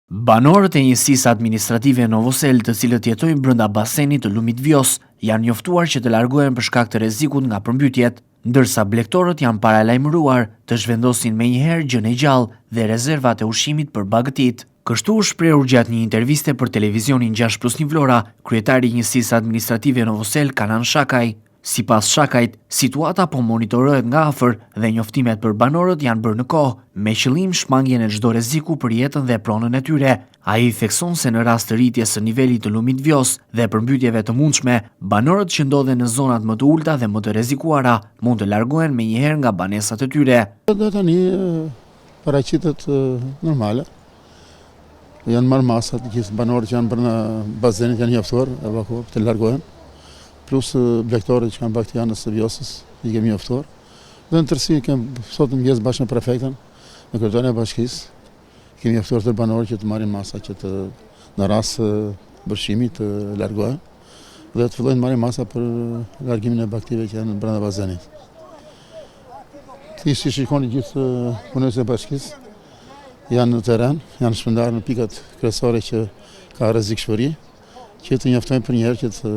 Banorët e njësisë administrative Novosel, të cilët jetojnë brenda basenit të lumit Vjos, janë njoftuar që të largohen për shkak të rrezikut nga përmbytjet, ndërsa blegtorët janë paralajmëruar të zhvendosin menjëherë gjën e gjallë dhe rezervat e ushqimit për bagëtit. Kështu u shprehur gjatë një interviste për televizionin 6+1 Vlora, kryetari i njësisë administrative Novosel, Kanan Shakaj. Sipas Shakajt, situata po monitorohet nga afër dhe njoftimet për banorët janë bërë në kohë, me qëllim shmangjen e çdo rreziku për jetën dhe pronën e tyre. Ai thekson se në rast të rritjes së nivelit të lumit Vjos dhe përmbytjeve të mundshme, banorët që ndodhen në zonat më të ulta dhe më të rrezikuara mund të largohen menjëherë nga banesat e tyre. Dhe tani paraqitet normale. Janë marrë masa të gjithë banorët që janë brenda bazenit janë njoftuar, evakuar të largohen. Plus blegtorët që kanë bakterianës së Vjosës, i kemi njoftuar. Dhe në tërësi kemi sot mëngjes bashkë me prefektën, me kryetarin e bashkisë, kemi njoftuar të banorët që të marrin masa që të në rast bërshimi të largohen dhe të fillojnë marrin masa për largimin e bakterieve që janë brenda bazenit. Si shikoni gjithë punonjësit e bashkisë janë në terren, janë shpërndarë në pikat kryesore që ka rrezikshmëri, që të njoftojnë për një herë që të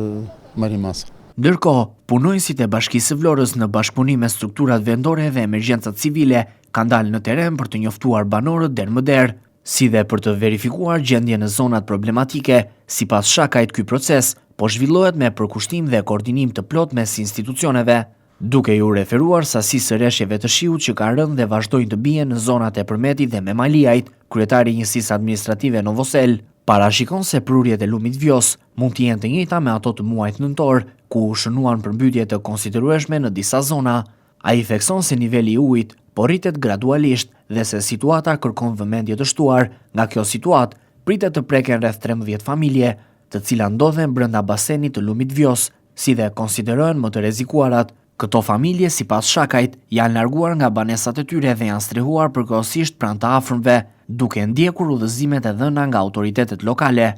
marrin masa. Ndërkohë, punonjësit e Bashkisë së Vlorës në bashkëpunim me strukturat vendore dhe emergjencat civile kanë dalë në terren për të njoftuar banorët dermëder, si dhe për të verifikuar gjendjen në zonat problematike. Sipas Shakajt, ky proces po zhvillohet me përkushtim dhe koordinim të plot mes institucioneve, duke ju referuar sasisë së rreshjeve të shiut që kanë rënë dhe vazhdojnë të bien në zonat e Përmetit dhe Memaliajt. Kryetari i njësisë administrative Novosel parashikon se prurjet e lumit Vjos mund të jenë të njëjta me ato të muajit nëntor, ku u shënuan përmbytje të konsiderueshme në disa zona. Ai thekson se niveli i ujit po rritet gradualisht dhe se situata kërkon vëmendje të shtuar. Nga kjo situatë pritet të preken rreth 13 familje, të cilat ndodhen brenda basenit të lumit Vjos, si dhe konsiderohen më të rrezikuarat. Këto familje, sipas Shakajt, janë larguar nga banesat e tyre dhe janë strehuar përkohësisht pranë të afërmve, duke ndjekur udhëzimet e dhëna nga autoritetet lokale.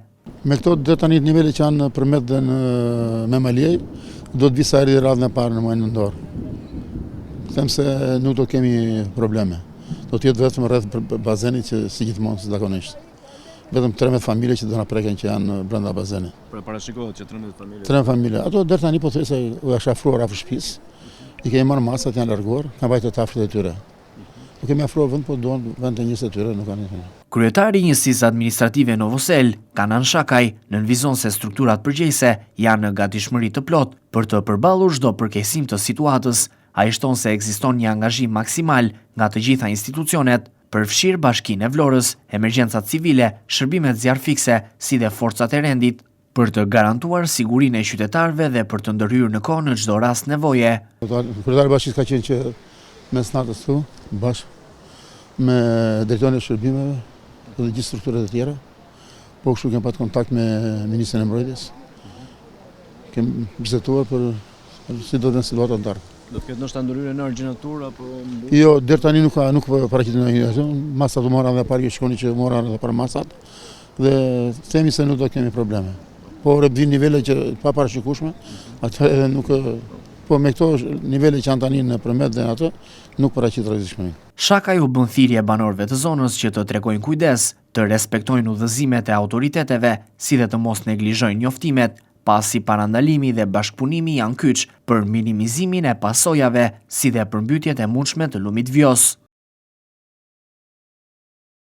Me këto deri tani nivelet që janë në Përmet dhe në Memaliaj, do të vi sa herë radhën e parë në muajin nëntor. Them se nuk do kemi probleme. Do të jetë vetëm rreth bazenit që si gjithmonë si zakonisht. Vetëm 13 familje që do na preken që janë brenda bazenit. Pra parashikohet që 13 familje. 13 familje. Ato deri tani po thoj se u janë shafruar afër shtëpisë. I kemi marrë masat, janë larguar, kanë vajtë të afërt e tyre. Nuk kemi afruar vend, po duan vend të njësë e tyre, nuk kanë. Kryetari i njësisë administrative Novosel, Kanan Shakaj, nënvizon se strukturat përgjegjëse janë në gatishmëri të plot për të përballur çdo përkeqësim të situatës. Ai shton se ekziston një angazhim maksimal nga të gjitha institucionet, përfshirë Bashkinë e Vlorës, emergjencat civile, shërbimet zjarfikse, si dhe forcat e rendit, për të garantuar sigurinë e qytetarëve dhe për të ndërhyrë në kohë në çdo rast nevoje. Kryetari i bashkisë ka qenë që mes natës këtu, bashkë me drejtorin e shërbimeve dhe gjithë strukturat e tjera, po kështu kemi pasur kontakt me ministrin e mbrojtjes. Kemi biseduar për si do të jenë situata ndar. Do të ketë ndoshta ndërhyrje në originatur apo Jo, deri tani nuk paraqitet ndonjë. Masat u morën dhe parë shkoni që morën edhe për masat dhe themi se nuk do kemi probleme. Po vin nivele që pa parashikueshme, atë edhe nuk po me këto nivele që janë tani në Përmet dhe ato nuk paraqitet rrezikshmëri. Shakaj u bën thirrje banorëve të zonës që të tregojnë kujdes, të respektojnë udhëzimet e autoriteteve, si dhe të mos neglizhojnë njoftimet, pasi parandalimi dhe bashkëpunimi janë kyç për minimizimin e pasojave, si dhe përmbytjet e mundshme të lumit Vjos.